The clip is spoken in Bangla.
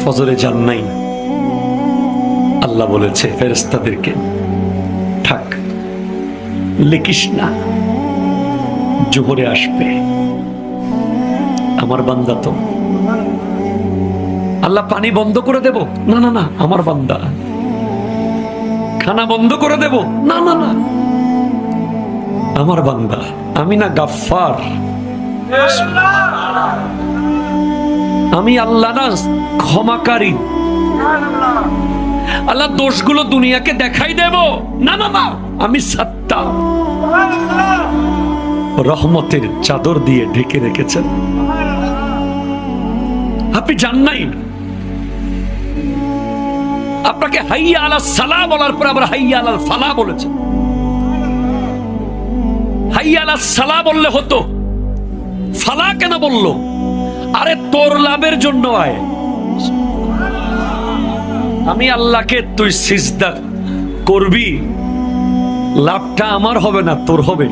ফজরে যান নাই, আল্লাহ বলেছে ফেরেশতাদেরকে, থাক, লিখিস না, জোহরে আসবে। আমার বান্দা তো। আল্লাহ পানি বন্ধ করে দেব? না না না, আমার বান্দা। খানা বন্ধ করে দেব? না না না, আমার বান্দা। আমি না গাফফার, আমি আল্লাহ না ক্ষমাকারী। আল্লাহ দোষগুলো দুনিয়াকে দেখাই দেব? না না না, আমি সাত্তার। রহমতের চাদর দিয়ে ঢেকে রেখেছেন। আপনি জান নাই, আপনাকে হাইয়া আলা সালাহ বলার পর আবার হাইয়া আলাল ফালাহ বলেছেন। হাইয়া আলা সালাহ বললে হতো, ফালাহ কেন বললো? আরে তোর লাভের জন্য আয়। আমি আল্লাহকে তুই সিজদা করবি, লাভটা আমার হবে না, তোর হবে।